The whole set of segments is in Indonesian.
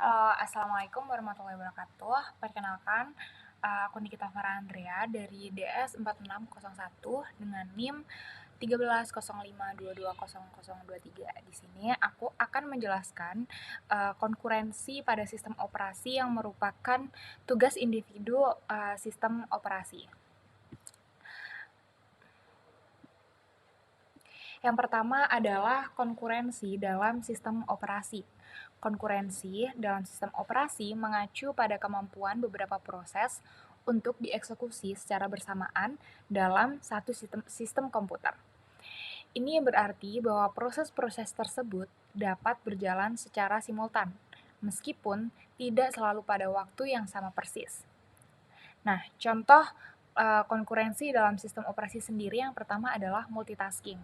Assalamualaikum warahmatullahi wabarakatuh. Perkenalkan, aku Nikita Farah Andrea dari DS 4601 dengan NIM 1305220023. Di sini aku akan menjelaskan konkurensi pada sistem operasi yang merupakan tugas individu sistem operasi. Yang pertama adalah konkurensi dalam sistem operasi. Konkurensi dalam sistem operasi mengacu pada kemampuan beberapa proses untuk dieksekusi secara bersamaan dalam satu sistem komputer. Ini berarti bahwa proses-proses tersebut dapat berjalan secara simultan, meskipun tidak selalu pada waktu yang sama persis. Nah, contoh konkurensi dalam sistem operasi sendiri yang pertama adalah multitasking.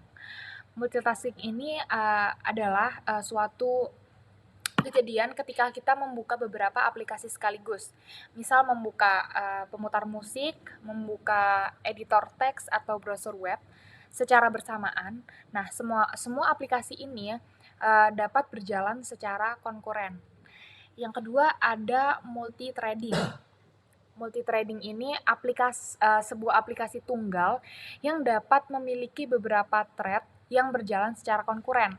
Multitasking ini adalah suatu kejadian ketika kita membuka beberapa aplikasi sekaligus. Misal membuka pemutar musik, membuka editor teks atau browser web secara bersamaan. Nah, semua aplikasi ini dapat berjalan secara konkuren. Yang kedua ada multi-threading. Multi-threading ini sebuah aplikasi tunggal yang dapat memiliki beberapa thread yang berjalan secara konkuren.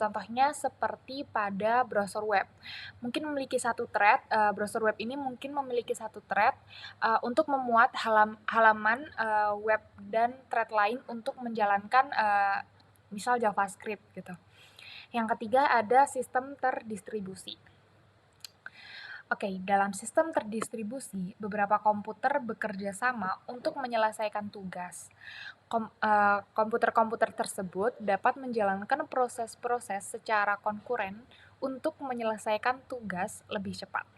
Contohnya seperti pada browser web. Browser web ini mungkin memiliki satu thread untuk memuat halaman web dan thread lain untuk menjalankan misal JavaScript gitu. Yang ketiga ada sistem terdistribusi. Dalam sistem terdistribusi, beberapa komputer bekerja sama untuk menyelesaikan tugas. Komputer-komputer tersebut dapat menjalankan proses-proses secara konkuren untuk menyelesaikan tugas lebih cepat.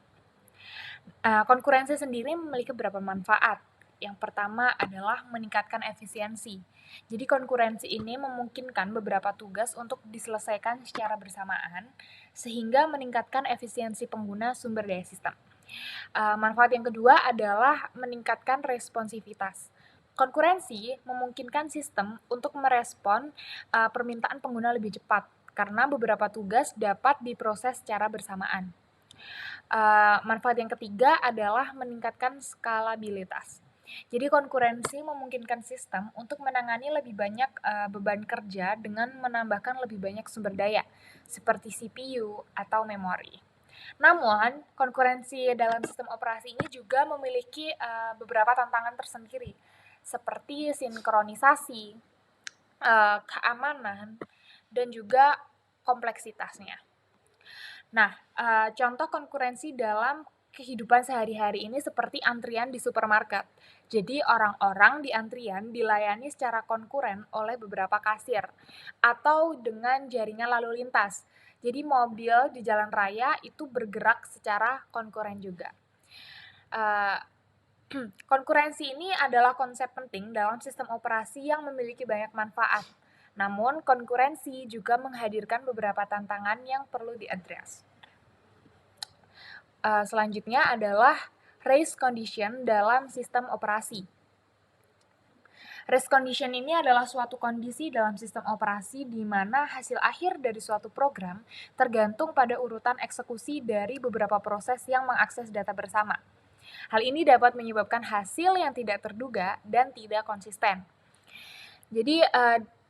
Konkurensi sendiri memiliki beberapa manfaat. Yang pertama adalah meningkatkan efisiensi. Jadi konkurensi ini memungkinkan beberapa tugas untuk diselesaikan secara bersamaan, sehingga meningkatkan efisiensi pengguna sumber daya sistem. Manfaat yang kedua adalah meningkatkan responsivitas. Konkurensi memungkinkan sistem untuk merespon permintaan pengguna lebih cepat, karena beberapa tugas dapat diproses secara bersamaan. Manfaat yang ketiga adalah meningkatkan skalabilitas. Jadi konkurensi memungkinkan sistem untuk menangani lebih banyak beban kerja dengan menambahkan lebih banyak sumber daya, seperti CPU atau memori. Namun, konkurensi dalam sistem operasi ini juga memiliki beberapa tantangan tersendiri, seperti sinkronisasi, keamanan, dan juga kompleksitasnya. Nah, contoh konkurensi dalam kehidupan sehari-hari ini seperti antrian di supermarket. Jadi orang-orang di antrian dilayani secara konkuren oleh beberapa kasir atau dengan jaringan lalu lintas. Jadi mobil di jalan raya itu bergerak secara konkuren juga. Konkurensi ini adalah konsep penting dalam sistem operasi yang memiliki banyak manfaat. Namun, konkurensi juga menghadirkan beberapa tantangan yang perlu diadres. Selanjutnya adalah race condition dalam sistem operasi. Race condition ini adalah suatu kondisi dalam sistem operasi di mana hasil akhir dari suatu program tergantung pada urutan eksekusi dari beberapa proses yang mengakses data bersama. Hal ini dapat menyebabkan hasil yang tidak terduga dan tidak konsisten. Jadi,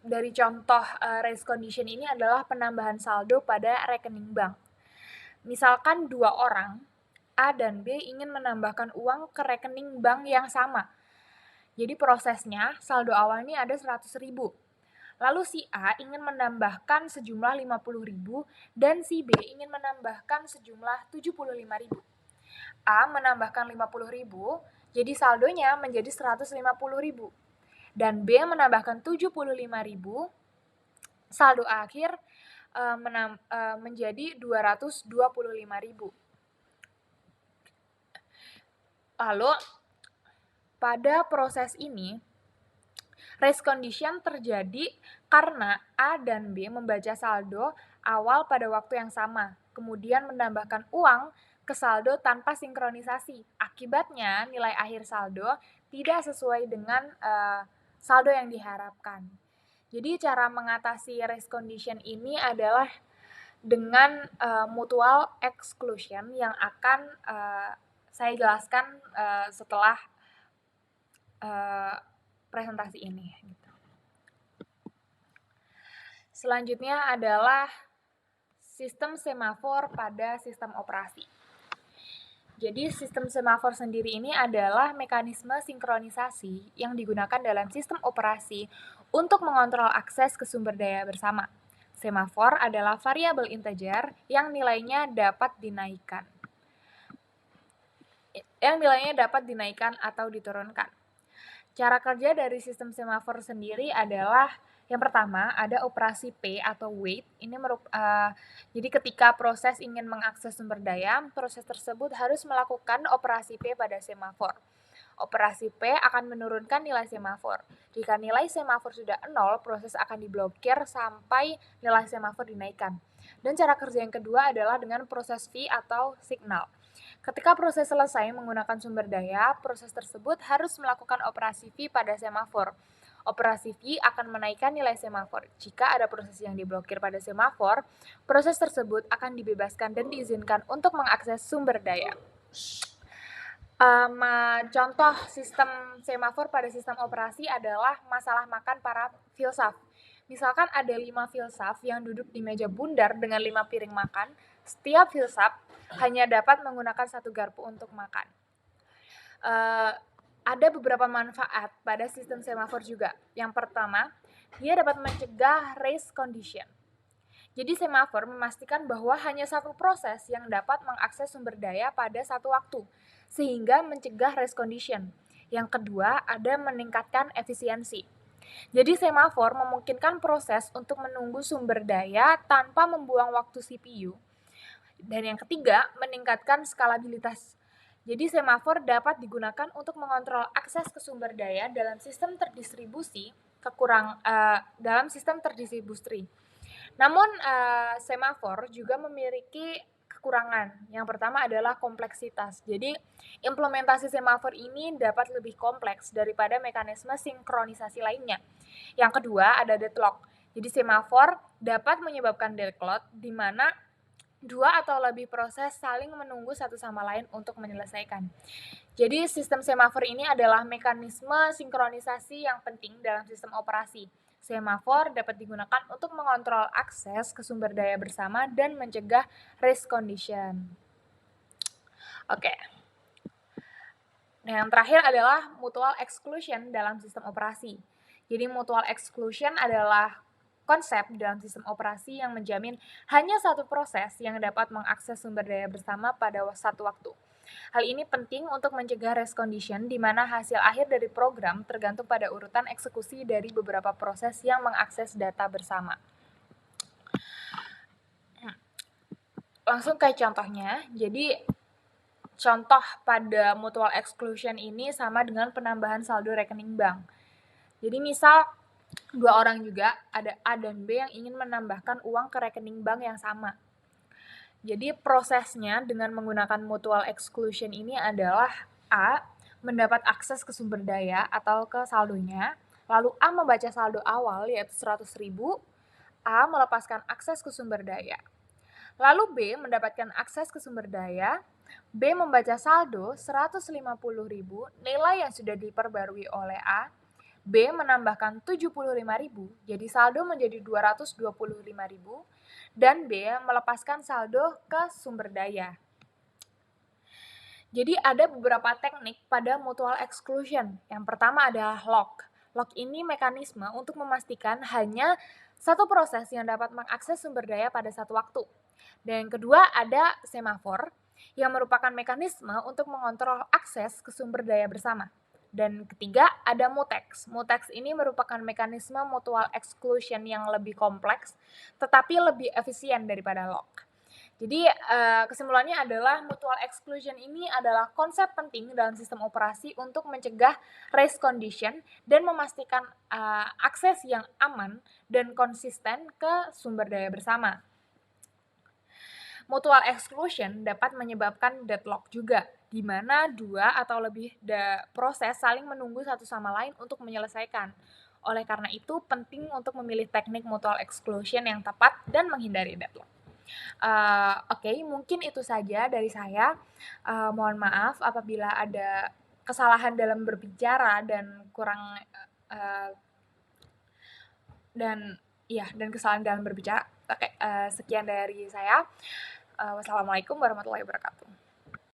dari contoh race condition ini adalah penambahan saldo pada rekening bank. Misalkan dua orang, A dan B ingin menambahkan uang ke rekening bank yang sama. Jadi prosesnya, saldo awalnya ada 100.000. Lalu si A ingin menambahkan sejumlah 50.000 dan si B ingin menambahkan sejumlah 75.000. A menambahkan 50.000, jadi saldonya menjadi 150.000. Dan B menambahkan 75.000, saldo akhir menjadi 225.000. Lalu, pada proses ini, race condition terjadi karena A dan B membaca saldo awal pada waktu yang sama, kemudian menambahkan uang ke saldo tanpa sinkronisasi. Akibatnya, nilai akhir saldo tidak sesuai dengan saldo yang diharapkan. Jadi cara mengatasi race condition ini adalah dengan mutual exclusion yang akan saya jelaskan setelah presentasi ini. Selanjutnya adalah sistem semafor pada sistem operasi. Jadi sistem semafor sendiri ini adalah mekanisme sinkronisasi yang digunakan dalam sistem operasi untuk mengontrol akses ke sumber daya bersama. Semafor adalah variabel integer yang nilainya dapat dinaikkan. Atau diturunkan. Cara kerja dari sistem semafor sendiri adalah yang pertama ada operasi P atau wait. Ini jadi ketika proses ingin mengakses sumber daya, proses tersebut harus melakukan operasi P pada semafor. Operasi P akan menurunkan nilai semafor. Jika nilai semafor sudah 0, proses akan diblokir sampai nilai semafor dinaikkan. Dan cara kerja yang kedua adalah dengan proses V atau signal. Ketika proses selesai menggunakan sumber daya, proses tersebut harus melakukan operasi V pada semafor. Operasi V akan menaikkan nilai semafor. Jika ada proses yang diblokir pada semafor, proses tersebut akan dibebaskan dan diizinkan untuk mengakses sumber daya. Contoh sistem semafor pada sistem operasi adalah masalah makan para filsaf. Misalkan ada 5 filsaf yang duduk di meja bundar dengan 5 piring makan, setiap filsaf hanya dapat menggunakan 1 garpu untuk makan. Ada beberapa manfaat pada sistem semafor juga. Yang pertama, dia dapat mencegah race condition. Jadi semafor memastikan bahwa hanya satu proses yang dapat mengakses sumber daya pada satu waktu, sehingga mencegah race condition. Yang kedua, ada meningkatkan efisiensi. Jadi semafor memungkinkan proses untuk menunggu sumber daya tanpa membuang waktu CPU. Dan yang ketiga, meningkatkan skalabilitas. Jadi semafor dapat digunakan untuk mengontrol akses ke sumber daya dalam sistem terdistribusi dalam sistem terdistribusi. Namun semafor juga memiliki kekurangan. Yang pertama adalah kompleksitas. Jadi implementasi semafor ini dapat lebih kompleks daripada mekanisme sinkronisasi lainnya. Yang kedua ada deadlock. Jadi semafor dapat menyebabkan deadlock di mana 2 atau lebih proses saling menunggu satu sama lain untuk menyelesaikan. Jadi sistem semafor ini adalah mekanisme sinkronisasi yang penting dalam sistem operasi. Semafor dapat digunakan untuk mengontrol akses ke sumber daya bersama dan mencegah race condition. Oke. Nah, yang terakhir adalah mutual exclusion dalam sistem operasi. Jadi mutual exclusion adalah konsep dalam sistem operasi yang menjamin hanya satu proses yang dapat mengakses sumber daya bersama pada satu waktu. Hal ini penting untuk mencegah race condition di mana hasil akhir dari program tergantung pada urutan eksekusi dari beberapa proses yang mengakses data bersama. Langsung ke contohnya. Jadi contoh pada mutual exclusion ini sama dengan penambahan saldo rekening bank. Jadi misal 2 orang juga, ada A dan B yang ingin menambahkan uang ke rekening bank yang sama. Jadi prosesnya dengan menggunakan mutual exclusion ini adalah A mendapat akses ke sumber daya atau ke saldonya, lalu A membaca saldo awal yaitu 100.000, A melepaskan akses ke sumber daya. Lalu B mendapatkan akses ke sumber daya, B membaca saldo 150.000 nilai yang sudah diperbarui oleh A, B menambahkan 75.000, jadi saldo menjadi 225.000, dan B melepaskan saldo ke sumber daya. Jadi ada beberapa teknik pada mutual exclusion. Yang pertama adalah lock. Lock ini mekanisme untuk memastikan hanya satu proses yang dapat mengakses sumber daya pada satu waktu. Dan yang kedua ada semafor, yang merupakan mekanisme untuk mengontrol akses ke sumber daya bersama. Dan ketiga ada mutex. Mutex ini merupakan mekanisme mutual exclusion yang lebih kompleks, tetapi lebih efisien daripada lock. Jadi kesimpulannya adalah mutual exclusion ini adalah konsep penting dalam sistem operasi untuk mencegah race condition dan memastikan akses yang aman dan konsisten ke sumber daya bersama. Mutual exclusion dapat menyebabkan deadlock juga, di mana 2 atau lebih proses saling menunggu satu sama lain untuk menyelesaikan. Oleh karena itu, penting untuk memilih teknik mutual exclusion yang tepat dan menghindari deadlock. Oke, mungkin itu saja dari saya. Mohon maaf apabila ada kesalahan dalam berbicara dan kurang, eee, dan dan kesalahan dalam berbicara. Oke, sekian dari saya. Wassalamualaikum warahmatullahi wabarakatuh.